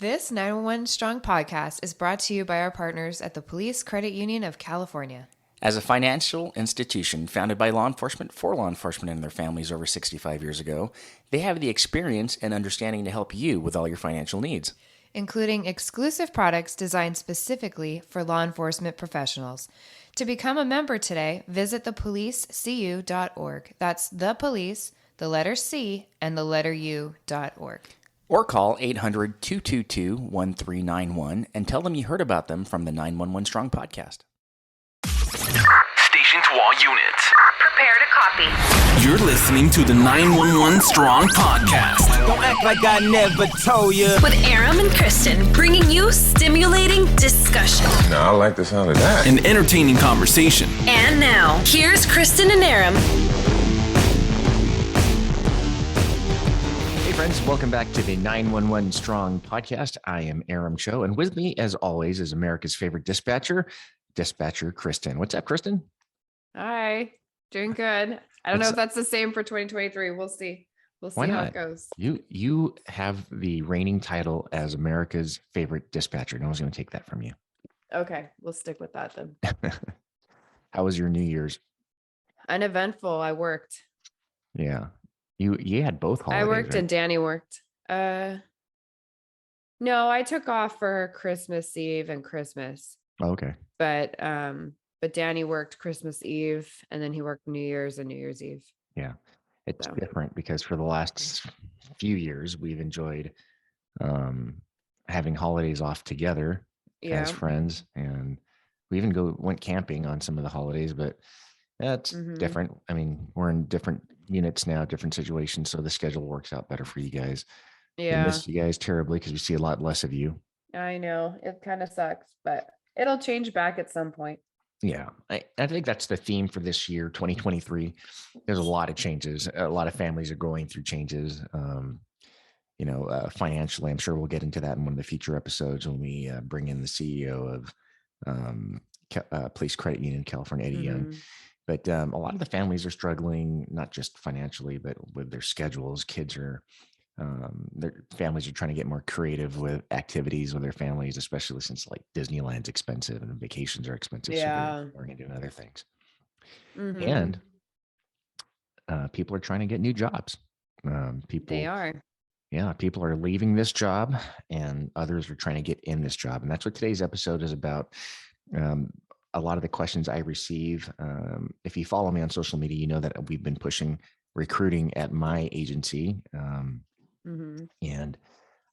This 911 Strong podcast is brought to you by our partners at the Police Credit Union of California. As a financial institution founded by law enforcement for law enforcement and their families over 65 years ago, they have the experience and understanding to help you with all your financial needs, including exclusive products designed specifically for law enforcement professionals. To become a member today, visit thepolicecu.org. That's the police, the letter C, and the letter U.org. Or call 800-222-1391 and tell them you heard about them from the 911 Strong podcast. Station to all units. Prepare to copy. You're listening to the 911 Strong podcast. Don't act like I never told you. With Aram and Kristen, bringing you stimulating discussion. No, I like the sound of that. An entertaining conversation. And now, here's Kristen and Aram. Hey friends, welcome back to the 911 Strong podcast. I am Aram Choe, and with me, as always, is America's favorite dispatcher Kristen. What's up, Kristen? Hi, doing good. I don't know if that's the same for 2023. We'll see. We'll see how it goes. You have the reigning title as America's favorite dispatcher. No one's going to take that from you. Okay, we'll stick with that then. How was your New Year's? Uneventful. I worked. Yeah. You had both holidays. I worked, right? and Danny worked. No, I took off for Christmas Eve and Christmas. Oh, okay. But Danny worked Christmas Eve, and then he worked New Year's and New Year's Eve. Yeah. It's different because for the last few years, we've enjoyed having holidays off together as friends. And we even went camping on some of the holidays, but that's different. I mean, we're in different units now, different situations. So the schedule works out better for you guys. Yeah. We miss you guys terribly because we see a lot less of you. I know. It kind of sucks, but it'll change back at some point. Yeah. I think that's the theme for this year, 2023. There's a lot of changes. A lot of families are going through changes. Financially, I'm sure we'll get into that in one of the future episodes when we bring in the CEO of Police Credit Union, California, Eddie Young. But a lot of the families are struggling, not just financially, but with their schedules. Their families are trying to get more creative with activities with their families, especially since like Disneyland's expensive and vacations are expensive. Yeah. So they're doing other things. And people are trying to get new jobs. They are. Yeah, people are leaving this job and others are trying to get in this job. And that's what today's episode is about. A lot of the questions I receive, if you follow me on social media, you know that we've been pushing recruiting at my agency. And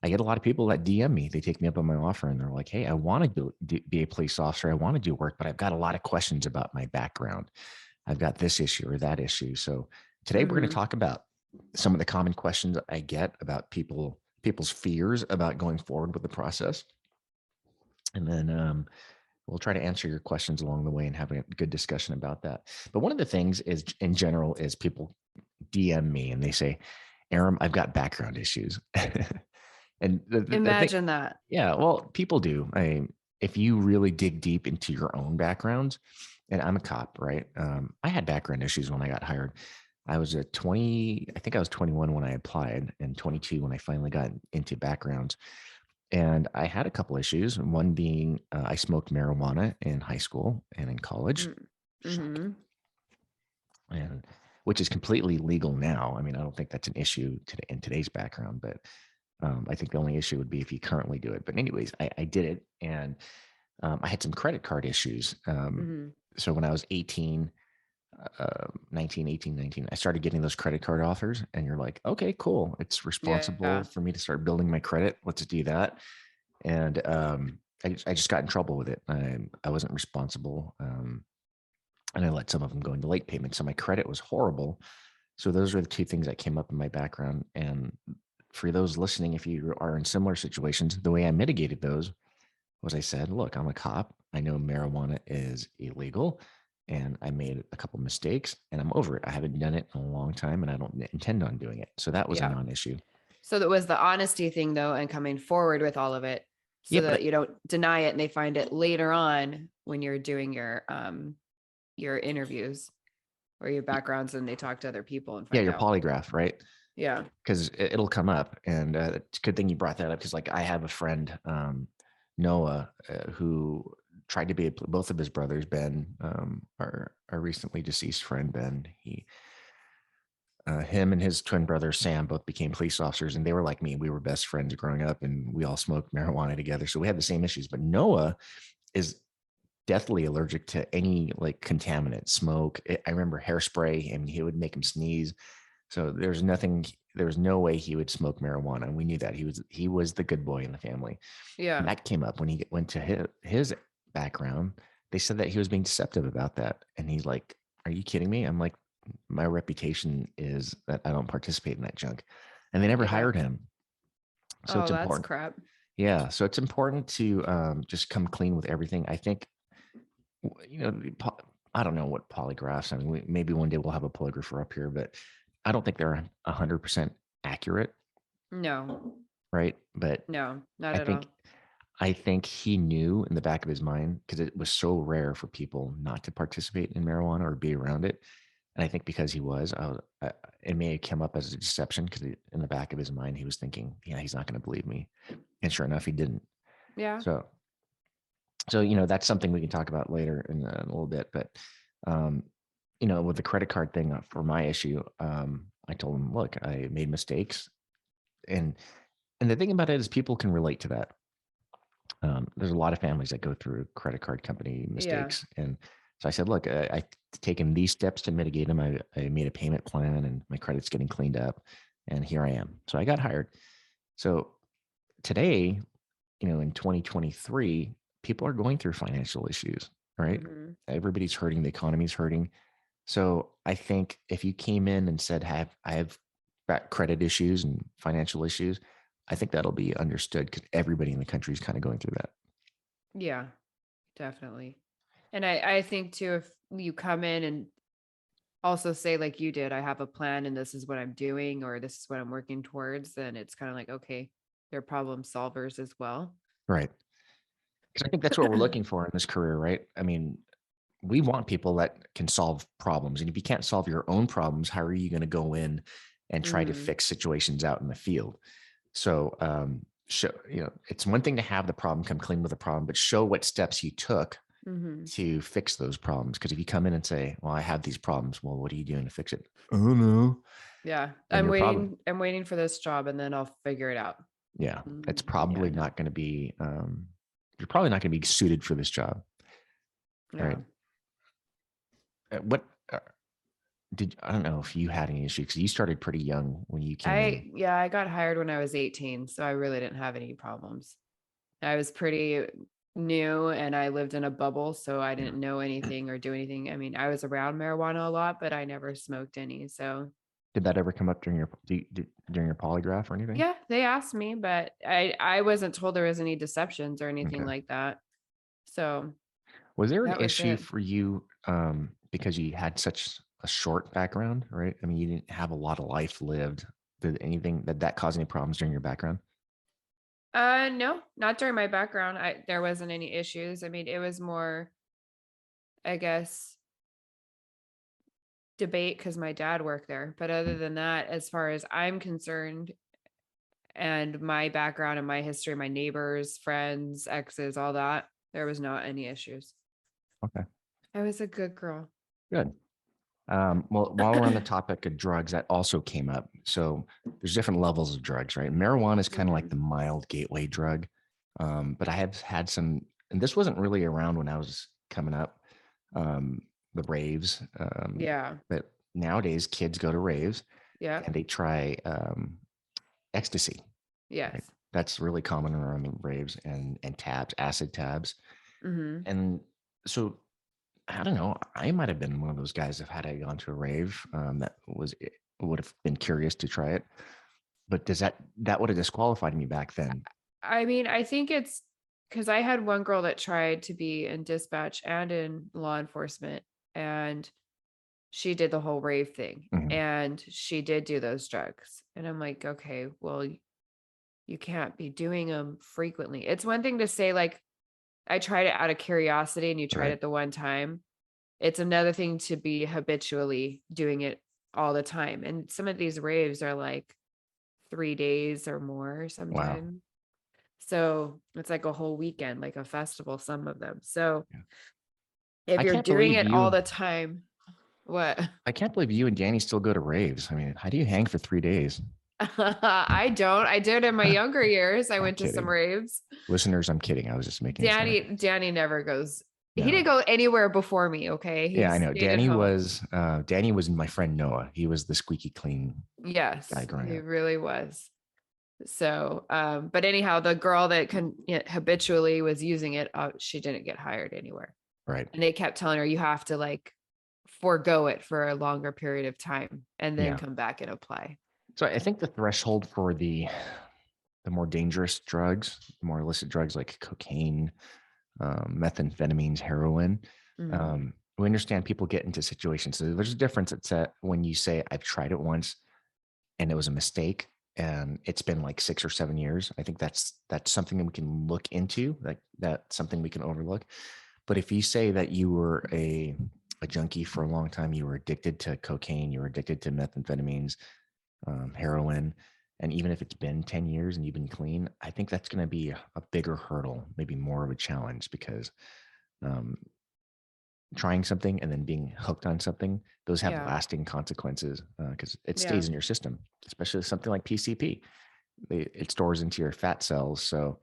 I get a lot of people that DM me. They take me up on my offer and they're like, hey, I want to be a police officer. I want to do work, but I've got a lot of questions about my background. I've got this issue or that issue. So today we're going to talk about some of the common questions I get about people's fears about going forward with the process. And then we'll try to answer your questions along the way and have a good discussion about that. But one of the things is, in general, is people DM me and they say, Aram, I've got background issues. And Imagine that. Yeah, well, people do. If you really dig deep into your own backgrounds, and I'm a cop, right? I had background issues when I got hired. I was 21 when I applied and 22 when I finally got into backgrounds. And I had a couple issues, one being I smoked marijuana in high school and in college, and which is completely legal now. I mean, I don't think that's an issue in today's background, but I think the only issue would be if you currently do it. But anyways, I did it, and I had some credit card issues. So when I was 19, I started getting those credit card offers, and you're like, okay, cool. It's responsible for me to start building my credit. Let's do that. And I just got in trouble with it. I wasn't responsible. And I let some of them go into late payment. So my credit was horrible. So those are the two things that came up in my background. And for those listening, if you are in similar situations, the way I mitigated those was I said, look, I'm a cop. I know marijuana is illegal. And I made a couple mistakes and I'm over it. I haven't done it in a long time and I don't intend on doing it. So that was a non-issue. So that was the honesty thing though, and coming forward with all of it so that you don't deny it and they find it later on when you're doing your interviews or your backgrounds and they talk to other people. And find your out. polygraph, right? Yeah. because it'll come up. And it's a good thing you brought that up, because like I have a friend, Noah, who tried to be both of his brothers, Ben, our recently deceased friend Ben. Him and his twin brother Sam both became police officers, and they were like me. We were best friends growing up, and we all smoked marijuana together, so we had the same issues. But Noah is deathly allergic to any like contaminant, smoke. I remember hairspray, and he would make him sneeze. So there's no way he would smoke marijuana. And we knew that he was the good boy in the family. Yeah. And that came up when he went to his background. They said that he was being deceptive about that. And he's like, "Are you kidding me?" I'm like, "My reputation is that I don't participate in that junk." And they never Yeah. hired him. So Oh, it's that's important. crap. Yeah. So it's important to just come clean with everything. I think, I don't know what polygraphs. I mean, maybe one day we'll have a polygrapher up here, but I don't think they're 100% accurate, No, right? But no, not I at all. think I think he knew in the back of his mind, because it was so rare for people not to participate in marijuana or be around it. And I think because he was, it may have come up as a deception, because in the back of his mind, he was thinking, yeah, he's not going to believe me. And sure enough, he didn't. Yeah. So, that's something we can talk about later in a little bit. But, with the credit card thing for my issue, I told him, look, I made mistakes. And the thing about it is people can relate to that. There's a lot of families that go through credit card company Yeah. mistakes. And so I said, look, I've taken these steps to mitigate them. I made a payment plan, and my credit's getting cleaned up. And here I am. So I got hired. So today, in 2023, people are going through financial issues, right? Mhm. Everybody's hurting. The economy's hurting. So I think if you came in and said, I have credit issues and financial issues, I think that'll be understood, because everybody in the country is kind of going through that. Yeah, definitely. And I think too, if you come in and also say like you did, I have a plan and this is what I'm doing, or this is what I'm working towards, then it's kind of like, okay, they're problem solvers as well. Right. Because I think that's what we're looking for in this career, right? I mean, we want people that can solve problems. And if you can't solve your own problems, how are you going to go in and try to Mhm. fix situations out in the field? So, it's one thing to have the problem, come clean with the problem, but show what steps you took Mhm. to fix those problems. Because if you come in and say, well, I have these problems, well, what are you doing to fix it? Oh, no. Yeah. Then you're probably, I'm waiting for this job and then I'll figure it out. yeah, it's Yeah, probably no. not going to be, you're probably not going to be suited for this job. Yeah. Right. What I don't know if you had any issues, because you started pretty young when you came in. I got hired when I was 18, so I really didn't have any problems. I was pretty new and I lived in a bubble, so I didn't know anything or do anything. I mean, I was around marijuana a lot, but I never smoked any. So Did that ever come up during your polygraph or anything? yeah, they asked me, but I wasn't told there was any deceptions or anything Okay. like that. So Was there an that was issue it. for you, because you had such a short background, right? I mean, you didn't have a lot of life lived. Did anything that cause any problems during your background? No, not during my background. There wasn't any issues. I mean, it was more, I guess, debate because my dad worked there. But other Mm, than that, as far as I'm concerned, and my background and my history, my neighbors, friends, exes, all that, there was not any issues. okay, I was a good girl. good. Well, while we're on the topic of drugs, that also came up. So there's different levels of drugs, right? Marijuana is kind of like Mhm. the mild gateway drug. But I have had some, and this wasn't really around when I was coming up, um, the raves. Yeah. But nowadays, kids go to raves Yeah. and they try ecstasy, right? Yes. That's really common around the raves, and tabs, acid tabs. Hmm. And so I don't know. I might have been one of those guys that had I gone to a rave, would have been curious to try it. But that would have disqualified me back then? I mean, I think it's because I had one girl that tried to be in dispatch and in law enforcement, and she did the whole rave thing, Mhm. and she did do those drugs. And I'm like, okay, well, you can't be doing them frequently. It's one thing to say, like, I tried it out of curiosity and you tried Right. it the one time. It's another thing to be habitually doing it all the time. And some of these raves are like 3 days or more Wow. sometimes. So it's like a whole weekend, like a festival, some of them. So Yeah. if I you're can't doing believe it all you. the time, what? I can't believe you and Danny still go to raves. I mean, how do you hang for 3 days? I don't. I did in my younger years. I I'm went to some kidding. raves. Listeners, I'm kidding. I was just making fun. Danny never goes. He No. didn't go anywhere before me. Okay. He Yeah, I know. stayed at Danny home. was my friend Noah. He was the squeaky clean Yes, guy growing he up. really was. So, but anyhow, the girl that habitually was using it, she didn't get hired anywhere. Right. And they kept telling her, you have to like forego it for a longer period of time and then Yeah. come back and apply. So I think the threshold for the more dangerous drugs, the more illicit drugs like cocaine, methamphetamines, heroin, Mhm. we understand people get into situations. So there's a difference. It's when you say, I've tried it once and it was a mistake and it's been like 6 or 7 years. I think that's something that we can look into, like that's something we can overlook. But if you say that you were a junkie for a long time, you were addicted to cocaine, you were addicted to methamphetamines, heroin, and even if it's been 10 years and you've been clean, I think that's going to be a bigger hurdle, maybe more of a challenge, because um, trying something and then being hooked on something, those have Yeah. lasting consequences because it Yeah. stays in your system, especially something like PCP. It stores into your fat cells. So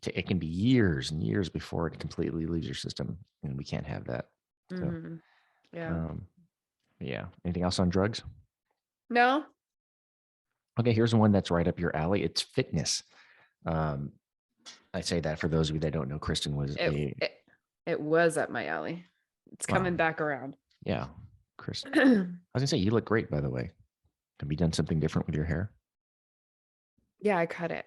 it can be years and years before it completely leaves your system. And we can't have that. So, Mhm. Yeah. yeah. Anything else on drugs? No. Okay, here's one that's right up your alley. It's fitness. Um, I say that for those of you that don't know, Kristen was It was up my alley. It's coming back around. Yeah, Kristen. I was gonna say you look great, by the way. Have you done something different with your hair? Yeah, I cut it.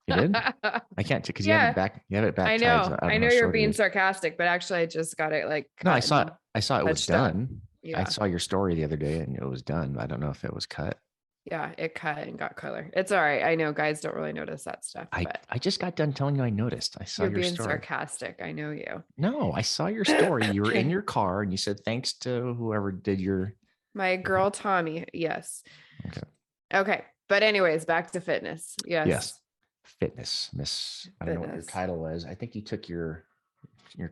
You did? I can't because you have it Yeah, back. You have it back I tied. So know. I don't I know know how you're short it being is. sarcastic, but actually I just got it like No, cut I saw and it was touched up. done. I Yeah. saw your story the other day and it was done. I don't know if it was cut. Yeah, it cut and got color. It's all right. I know guys don't really notice that stuff, but I just got done telling you I noticed. I saw you're your being story. sarcastic. I know you. No, I saw your story. You were in your car and you said thanks to whoever did your My girl Tommy. Yes. Okay. Okay. But anyways, back to fitness. Yes. Fitness, Miss. I don't know what your Fitness. title was. I think you took your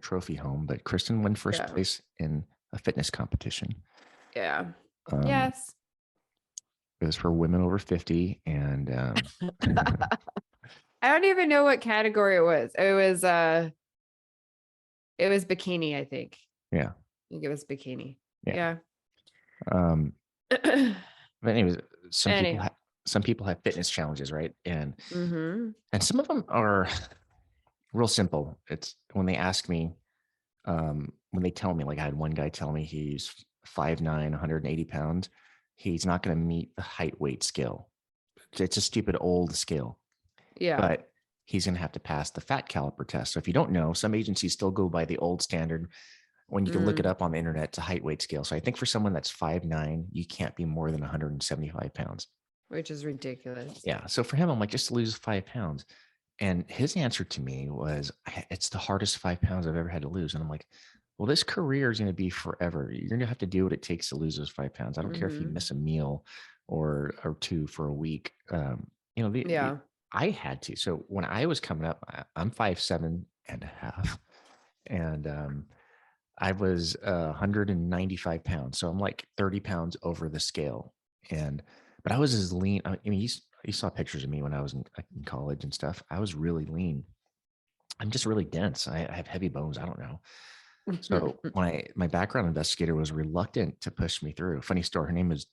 trophy home, but Kristen won first place in a fitness competition. Yeah. It was for women over 50, and I don't even know what category it was. It was bikini, I think. Yeah. I think it was bikini. Yeah. Yeah. But anyways, some people have fitness challenges, right? And some of them are real simple. It's when they ask me, when they tell me, like I had one guy tell me he's 5'9", 180 pounds. He's not going to meet the height weight scale. It's a stupid old scale. Yeah. But he's going to have to pass the fat caliper test. So if you don't know, some agencies still go by the old standard. When you can look it up on the internet, it's a height weight scale. So I think for someone that's 5'9", you can't be more than 175 pounds. Which is ridiculous. Yeah. So for him, I'm like, just lose 5 pounds. And his answer to me was, it's the hardest 5 pounds I've ever had to lose. And I'm like, well, this career is going to be forever. You're going to have to do what it takes to lose those 5 pounds. I don't care if you miss a meal or two for a week. I had to. So when I was coming up, I'm 5'7.5", and I was 195 pounds. So I'm like 30 pounds over the scale. But I was as lean. I mean, you saw pictures of me when I was in college and stuff. I was really lean. I'm just really dense. I have heavy bones. I don't know. So my background investigator was reluctant to push me through. Funny story. Her name is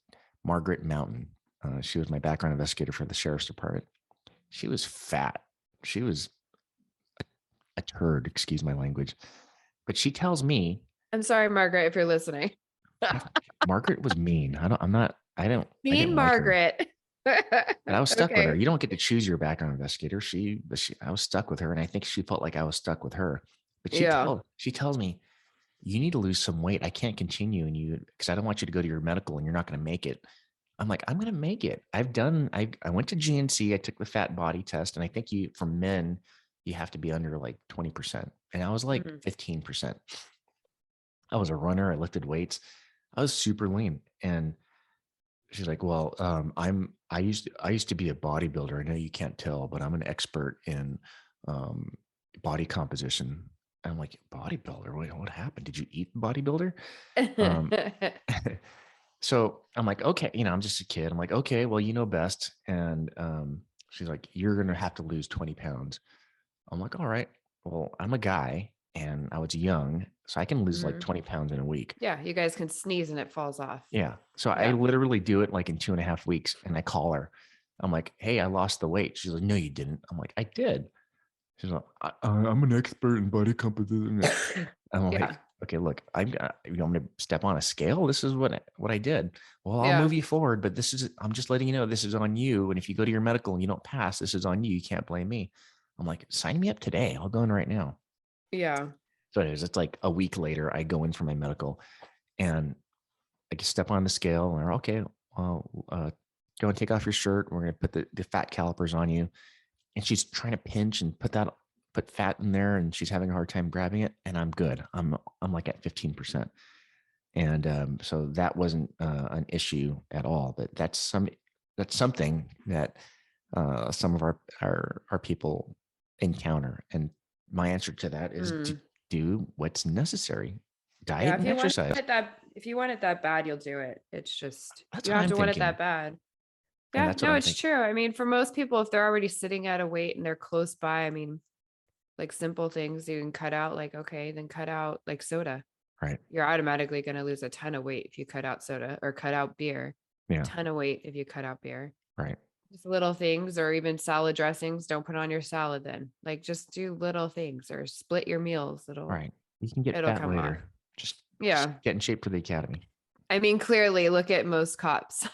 Margaret Mountain. She was my background investigator for the sheriff's department. She was fat. She was a turd, excuse my language. But she tells me, I'm sorry, Margaret, if you're listening. Margaret was mean. I didn't Margaret. Like her. And I was stuck with her. You don't get to choose your background investigator. I was stuck with her. And I think she felt like I was stuck with her. But she tells me, you need to lose some weight. I can't continue because I don't want you to go to your medical and you're not going to make it. I'm like, I'm going to make it. I went to GNC. I took the fat body test. And I think for men, you have to be under like 20%. And I was like 15%. I was a runner. I lifted weights. I was super lean. And she's like, well, I used to be a bodybuilder. I know you can't tell, but I'm an expert in um, body composition. And I'm like, bodybuilder? Wait, what happened? Did you eat the bodybuilder? Um, so I'm like, okay, I'm just a kid. I'm like, okay, well, you know best. And she's like, you're gonna have to lose 20 pounds. I'm like, all right. Well, I'm a guy and I was young, so I can lose like Mhm. 20 pounds in a week. Yeah, you guys can sneeze and it falls off. Yeah. So I Yeah. literally do it like in 2.5 weeks, and I call her. I'm like, hey, I lost the weight. She's like, no, you didn't. I'm like, I did. She's like, I'm an expert in body composition. I'm Yeah. like, okay, look, you want me to step on a scale? This is what I did. Well, I'll Yeah. move you forward, but I'm just letting you know this is on you. And if you go to your medical and you don't pass, this is on you. You can't blame me. I'm like, sign me up today. I'll go in right now. Yeah. So it's like a week later, I go in for my medical, and I can step on the scale, and they're okay. Well, go and take off your shirt. We're going to put the fat calipers on you. And she's trying to pinch and put fat in there, and she's having a hard time grabbing it. And I'm good. I'm like at 15%. And so that wasn't an issue at all. But that's something that some of our people encounter. And my answer to that is to Mm. do what's necessary. Yeah, Diet and exercise. if you want it that bad, you'll do it. It's just That's you what have I'm to want it thinking. that bad. And Yeah, that's what no, I'm it's thinking. true. I mean, for most people, if they're already sitting at a weight and they're close by, I mean, like simple things you can cut out, like, okay, then cut out like soda. Right. You're automatically going to lose a ton of weight if you cut out soda or cut out beer. Yeah. Ton of weight if you cut out beer. Right. Just little things, or even salad dressings. Don't put on your salad then. Like just do little things or split your meals. Right. You can get It'll fat come off. later. Just Yeah. get in shape for the academy. I mean, clearly look at most cops.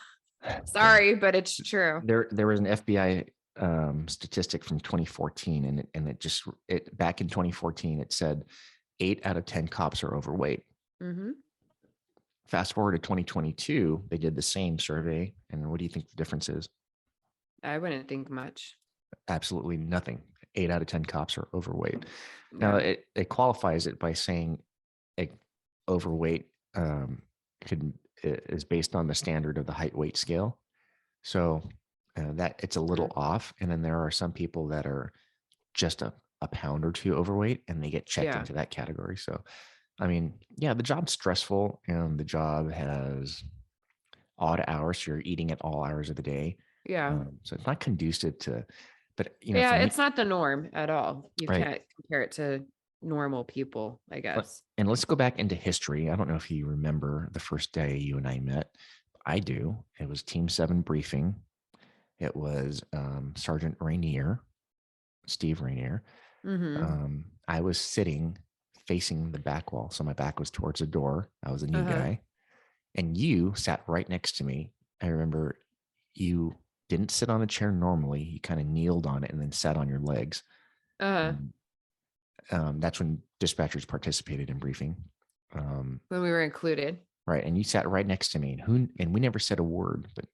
Sorry, but it's true. There was an FBI statistic from 2014, and it back in 2014 it said 8 out of 10 cops are overweight. Mm-hmm. Fast forward to 2022, they did the same survey, and what do you think the difference is? I wouldn't think much. Absolutely nothing. 8 out of 10 cops are overweight. Yeah. Now it qualifies it by saying overweight is based on the standard of the height weight scale. So that it's a little off. And then there are some people that are just a pound or two overweight, and they get checked Yeah. into that category. So, I mean, yeah, the job's stressful, and the job has odd hours. So you're eating at all hours of the day. Yeah. So it's not conducive to, but Yeah, for me, it's not the norm at all. You right. can't compare it to normal people, I guess. And let's go back into history. I don't know if you remember the first day you and I met. I do. It was Team 7 briefing. It was Sergeant Rainier, Steve Rainier. Mm-hmm. I was sitting facing the back wall. So my back was towards the door. I was a new guy. And you sat right next to me. I remember you didn't sit on a chair normally. You kind of kneeled on it and then sat on your legs. That's when dispatchers participated in briefing. When we were included. Right. And you sat right next to me, and we never said a word, but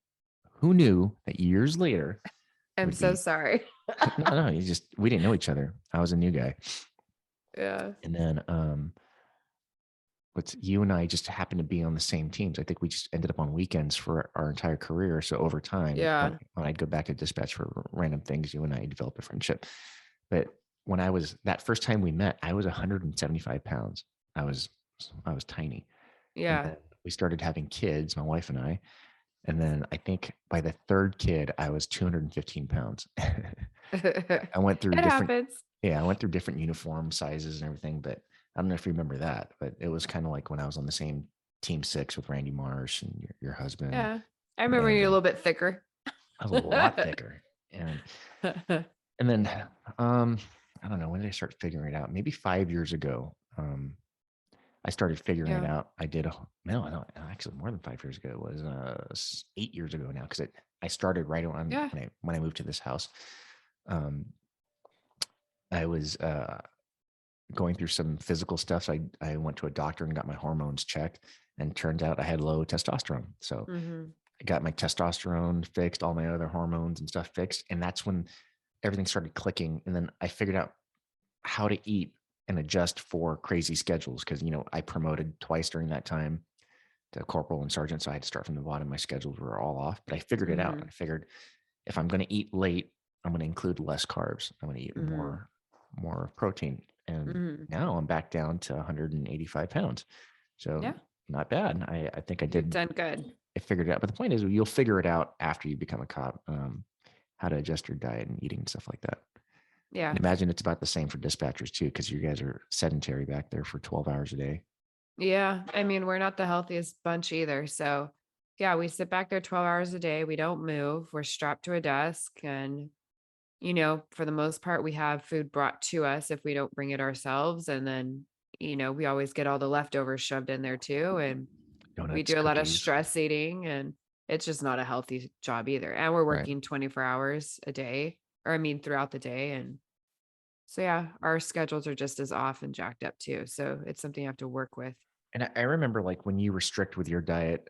who knew that years later? I'm so sorry. No, we didn't know each other. I was a new guy. Yeah. And then, but you and I just happened to be on the same teams. I think we just ended up on weekends for our entire career. So over time, when I'd go back to dispatch for random things, you and I developed a friendship. But when that first time we met, I was 175 pounds. I was tiny. Yeah. We started having kids, my wife and I. And then I think by the third kid, I was 215 pounds. I went through I went through different uniform sizes and everything, but I don't know if you remember that, but it was kind of like when I was on the same Team 6 with Randy Marsh and your husband. Yeah. I remember you're a little bit thicker. I was a lot thicker. And then, I don't know, when did I start figuring it out? Maybe 5 years ago. I started figuring it out. I did no, actually more than 5 years ago. It was 8 years ago now, because I started right on when I moved to this house. I was going through some physical stuff. So I went to a doctor and got my hormones checked, and turned out I had low testosterone. So I got my testosterone fixed, all my other hormones and stuff fixed. And that's when everything started clicking. And then I figured out how to eat and adjust for crazy schedules. Cause I promoted twice during that time. to corporal and sergeant, so I had to start from the bottom. My schedules were all off, but I figured it out. Mhm. I figured if I'm going to eat late, I'm going to include less carbs. I'm going to eat Mhm. more protein. And Mhm. now I'm back down to 185 pounds. So Yeah, not bad. I think you've done good. I figured it out. But the point is, you'll figure it out after you become a cop, how to adjust your diet and eating and stuff like that. Yeah. And imagine it's about the same for dispatchers too, because you guys are sedentary back there for 12 hours a day. Yeah. I mean, we're not the healthiest bunch either. So, yeah, we sit back there 12 hours a day. We don't move. We're strapped to a desk. And, for the most part, we have food brought to us if we don't bring it ourselves. And then, we always get all the leftovers shoved in there too. And we Donuts, do a lot of cookies. stress eating, and it's just not a healthy job either. And we're Right. working 24 hours a day, or I mean, throughout the day. And so, yeah, our schedules are just as off and jacked up too. So it's something you have to work with. And I remember like when you were strict with your diet,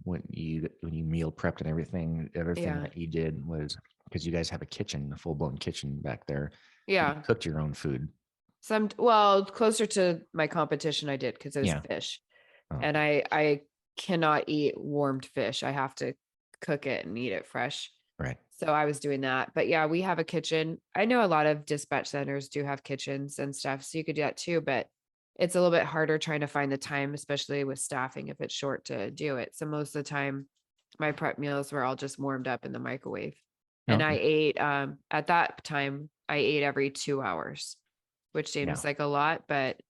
when you meal prepped and everything, the other thing Yeah. that you did was because you guys have a kitchen, a full blown kitchen back there. You Yeah. cooked your own food. Well, closer to my competition, I did because it was Yeah. fish. Oh, And I cannot eat warmed fish. I have to cook it and eat it fresh. right. So I was doing that. But yeah, we have a kitchen. I know a lot of dispatch centers do have kitchens and stuff. So you could do that too, but it's a little bit harder trying to find the time, especially with staffing if it's short to do it. So most of the time my prep meals were all just warmed up in the microwave. And I Okay. ate at that time, I ate every 2 hours, which Yeah. seems like a lot, but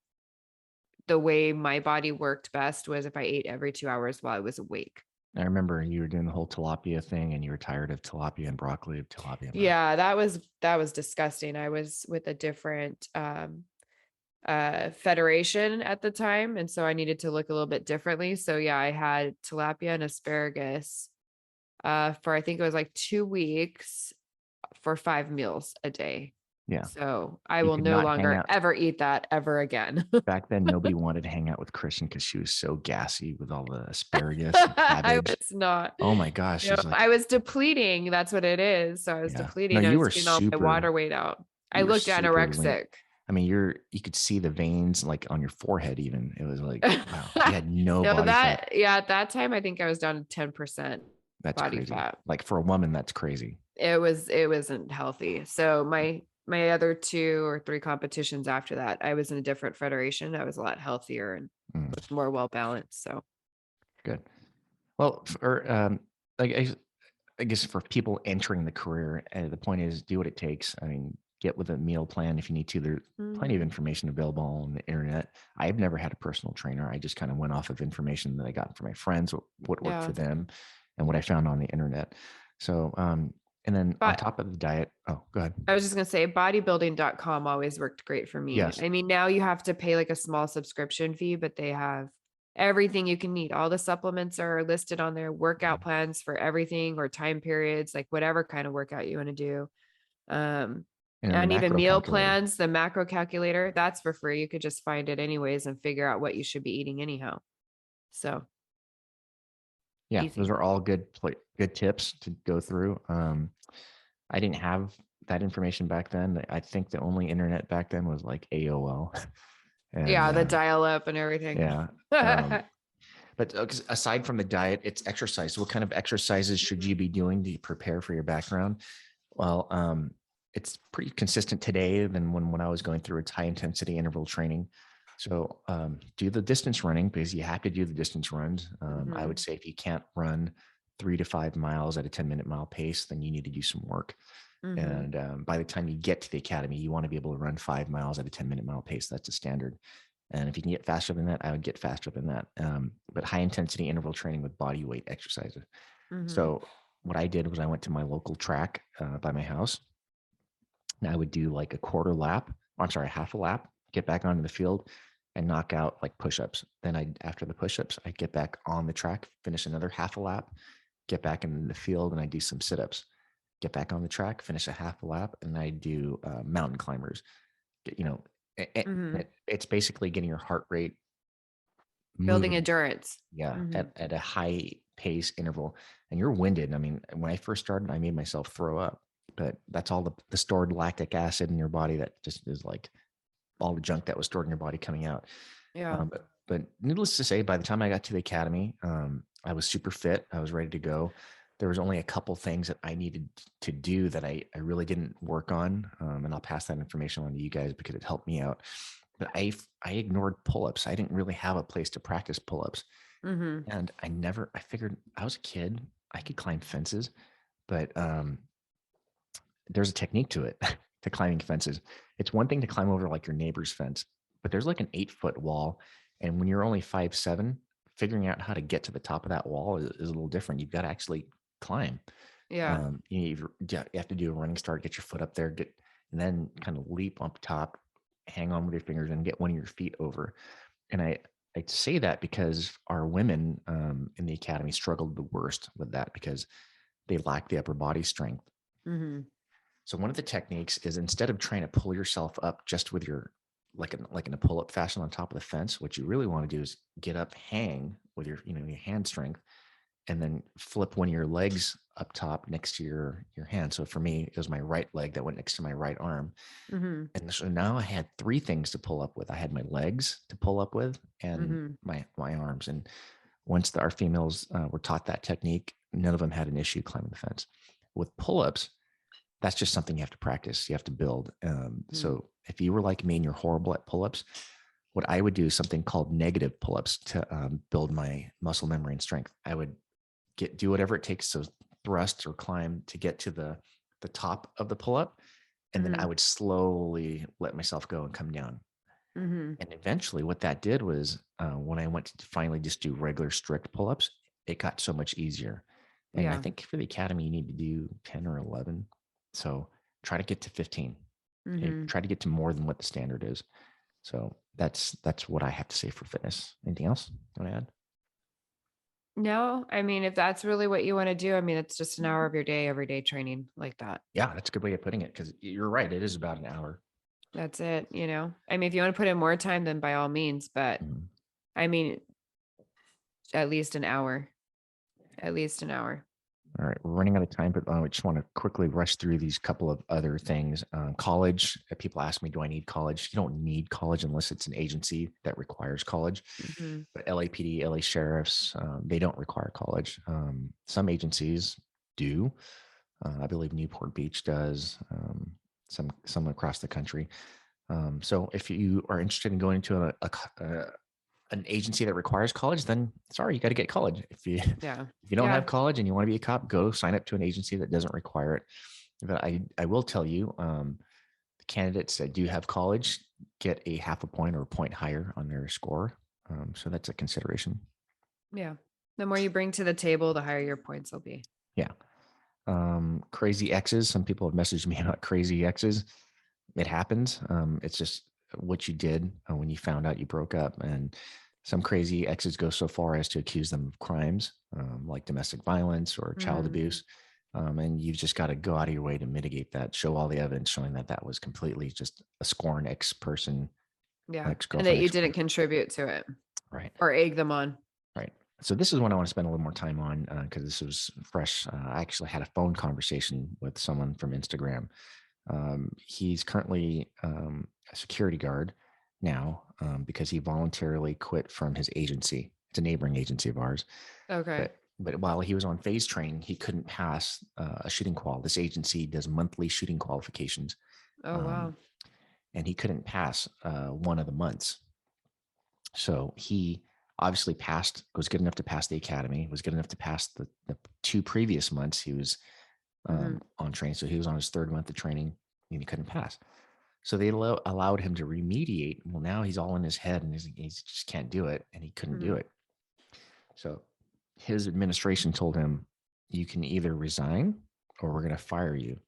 the way my body worked best was if I ate every 2 hours while I was awake. I remember you were doing the whole tilapia thing and you were tired of tilapia and broccoli, of tilapia and broccoli. Yeah, that was disgusting. I was with a different federation at the time, and so I needed to look a little bit differently. So yeah, I had tilapia and asparagus for I think it was like 2 weeks for 5 meals a day. Yeah. So I You will could no not hang longer out. ever eat that ever again. Back then, nobody wanted to hang out with Kristen because she was so gassy with all the asparagus and I cabbage. was not. Oh my gosh. She's like, I was depleting. That's what it is. So I was yeah. No, depleting. I you was were getting all my water weight out. I looked super lean. anorexic. I mean, you could see the veins like on your forehead even. It was like, wow, you had no No, body fat. at that time, I think I was down to 10% That's body crazy. fat. Like for a woman, that's crazy. It wasn't healthy. So my other 2 or 3 competitions after that, I was in a different federation. I was a lot healthier and looked more well balanced. So Good. Well, I guess for people entering the career, the point is do what it takes. I mean, get with a meal plan if you need to. There's plenty of information available on the internet. I've never had a personal trainer. I just kind of went off of information that I got from my friends, what worked for them, and what I found on the internet. So, and then on top of the diet, oh, go ahead. I was just going to say bodybuilding.com always worked great for me. Yes. I mean, now you have to pay like a small subscription fee, but they have everything you can need. All the supplements are listed on their workout plans for everything or time periods, like whatever kind of workout you want to do. And even meal plans, the macro calculator, that's for free. You could just find it anyways and figure out what you should be eating anyhow. So yeah, easy. those are all good tips to go through. I didn't have that information back then. I think the only internet back then was like AOL. And, the dial up and everything. Yeah. But aside from the diet, it's exercise. What kind of exercises should you be doing to prepare for your background? Well, it's pretty consistent today than when I was going through its high intensity interval training. So do the distance running because you have to do the distance runs. I would say if you can't run 3 to 5 miles at a 10-minute mile pace, then you need to do some work. And by the time you get to the academy, you want to be able to run 5 miles at a 10-minute mile pace. That's a standard. And if you can get faster than that, I would get faster than that. But high intensity interval training with body weight exercises. So what I did was I went to my local track by my house. And I would do like a half a lap, get back onto the field and knock out like push-ups. Then after the push-ups, I'd get back on the track, finish another half a lap, get back in the field, and I do some sit-ups. Get back on the track, finish a half a lap, and I do mountain climbers. It's basically getting your heart rate Building moving. endurance. Yeah, at a high pace interval. And you're winded. I mean, when I first started, I made myself throw up, but that's all the stored lactic acid in your body that just is like all the junk that was stored in your body coming out. Yeah. but needless to say, by the time I got to the academy, I was super fit. I was ready to go. There was only a couple things that I needed to do that I really didn't work on. And I'll pass that information on to you guys because it helped me out. But I ignored pull-ups. I didn't really have a place to practice pull-ups. Mm-hmm. And I figured I was a kid. I could climb fences, but there's a technique to it, to climbing fences. It's one thing to climb over like your neighbor's fence, but there's like an 8-foot wall. And when you're only 5'7", figuring out how to get to the top of that wall is a little different. You've got to actually climb. Yeah. You have to do a running start, get your foot up there, and then kind of leap up top, hang on with your fingers and get one of your feet over. And I say that because our women in the academy struggled the worst with that because they lack the upper body strength. Mm-hmm. So one of the techniques is instead of trying to pull yourself up just with your like in a pull-up fashion on top of the fence, what you really want to do is get up, hang with your your hand strength, and then flip one of your legs up top next to your hand. So for me, it was my right leg that went next to my right arm. Mm-hmm. And so now I had 3 things to pull up with. I had my legs to pull up with and Mm-hmm. my arms. And once our females were taught that technique, none of them had an issue climbing the fence. With pull-ups, that's just something you have to practice. You have to build. So if you were like me and you're horrible at pull-ups, what I would do is something called negative pull-ups to build my muscle memory and strength. I would do whatever it takes to thrust or climb to get to the top of the pull-up. And then I would slowly let myself go and come down. Mm-hmm. And eventually what that did was when I went to finally just do regular strict pull-ups, it got so much easier. And I think for the academy, you need to do 10 or 11. So try to get to 15. Mm-hmm. Try to get to more than what the standard is. So that's what I have to say for fitness. Anything else you want to add? No, I mean, if that's really what you want to do, I mean, it's just an hour of your day, every day training like that. Yeah, that's a good way of putting it because you're right. It is about an hour. That's it. I mean, if you want to put in more time, then by all means, but I mean, at least an hour, at least an hour. All right, we're running out of time, but I just want to quickly rush through these couple of other things. College, people ask me, do I need college? You don't need college unless it's an agency that requires college. Mm-hmm. But LAPD, LA sheriffs, they don't require college. Some agencies do. I believe Newport Beach does, some across the country. So if you are interested in going into an agency that requires college, then sorry, you got to get college. If you don't have college and you want to be a cop, go sign up to an agency that doesn't require it. But I will tell you, the candidates that do have college get a half a point or a point higher on their score. So that's a consideration. Yeah. The more you bring to the table, the higher your points will be. Yeah. Crazy exes. Some people have messaged me about crazy exes. It happens. It's just what you did when you found out you broke up. And some crazy exes go so far as to accuse them of crimes like domestic violence or child abuse. And you've just got to go out of your way to mitigate that, show all the evidence showing that that was completely just a scorn ex-person. Yeah. And that you didn't contribute to it. Right. Or egg them on. Right. So this is one I want to spend a little more time on because this was fresh. I actually had a phone conversation with someone from Instagram. He's currently a security guard now because he voluntarily quit from his agency. It's a neighboring agency of ours. Okay. But while he was on phase training, he couldn't pass a shooting qual. This agency does monthly shooting qualifications. Oh, wow. And he couldn't pass one of the months. So he obviously was good enough to pass the academy, was good enough to pass the 2 previous months he was on training. So he was on his 3rd month of training and he couldn't pass. So they allowed him to remediate. Well, now he's all in his head and he just can't do it. And he couldn't do it. So his administration told him, you can either resign or we're going to fire you.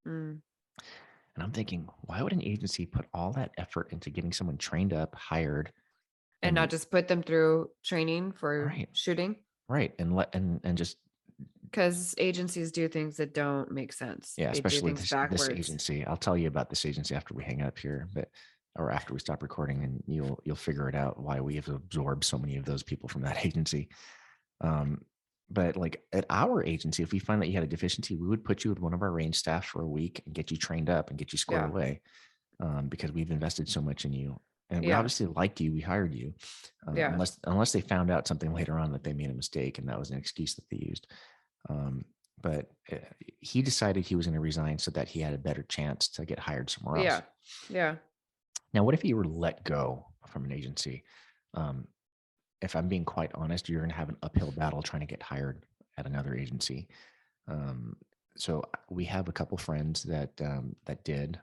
And I'm thinking, why would an agency put all that effort into getting someone trained up, hired, and not just put them through training for shooting? Right. And just because agencies do things that don't make sense. Yeah, they especially do this agency. I'll tell you about this agency after we hang up here, or after we stop recording, and you'll figure it out why we have absorbed so many of those people from that agency. But like at our agency, if we find that you had a deficiency, we would put you with one of our range staff for a week and get you trained up and get you squared away because we've invested so much in you. and we obviously liked you. We hired you, unless they found out something later on that they made a mistake, and that was an excuse that they used. But he decided he was going to resign so that he had a better chance to get hired somewhere else. Yeah. Now, what if you were let go from an agency? If I'm being quite honest, you're going to have an uphill battle trying to get hired at another agency. So we have a couple friends that did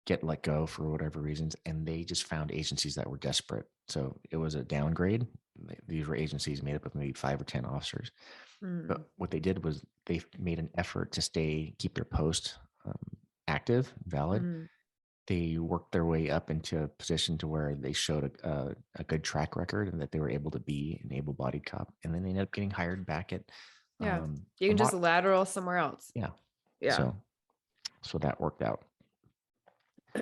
get let go for whatever reasons, and they just found agencies that were desperate. So it was a downgrade. These were agencies made up of maybe 5 or 10 officers. But what they did was they made an effort to keep their post active, valid. They worked their way up into a position to where they showed a good track record and that they were able to be an able-bodied cop. And then they ended up getting hired back at you can just lateral somewhere else. So that worked out.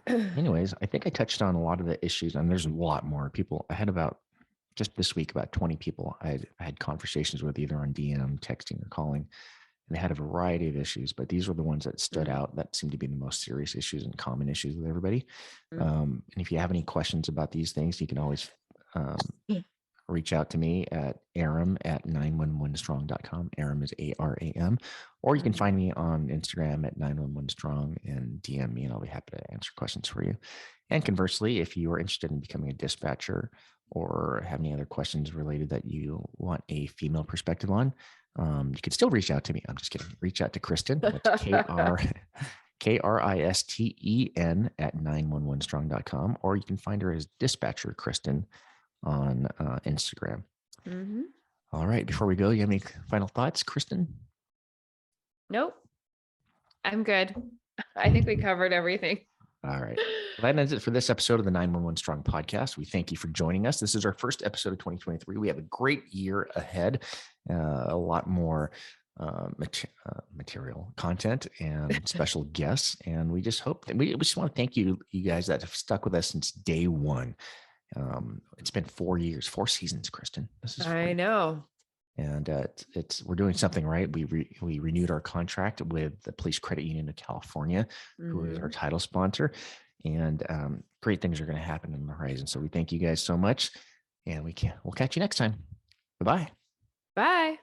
Anyways, I think I touched on a lot of the issues, and there's a lot more people. I had just this week about 20 people I had conversations with, either on DM, texting, or calling, and they had a variety of issues, but these were the ones that stood out that seemed to be the most serious issues and common issues with everybody. And if you have any questions about these things, you can always reach out to me at Aram at 911strong.com. Aram is ARAM. Or you can find me on Instagram at 911strong and DM me, and I'll be happy to answer questions for you. And conversely, if you are interested in becoming a dispatcher or have any other questions related that you want a female perspective on, you can still reach out to me. I'm just kidding. Reach out to Kristen. That's Kristen at 911strong.com, or you can find her as Dispatcher Kristen on Instagram. All right. Before we go, you have any final thoughts, Kristen? Nope. I'm good. I think we covered everything. All right. Well, that ends it for this episode of the 911 Strong podcast. We thank you for joining us. This is our first episode of 2023. We have a great year ahead, a lot more material content and special guests. And we just hope that we just want to thank you guys that have stuck with us since day one. It's been 4 years, 4 seasons, Kristen. I know. And we're doing something right. We renewed our contract with the Police Credit Union of California, who is our title sponsor, and great things are going to happen on the horizon. So we thank you guys so much, and we'll catch you next time. Bye-bye. Bye.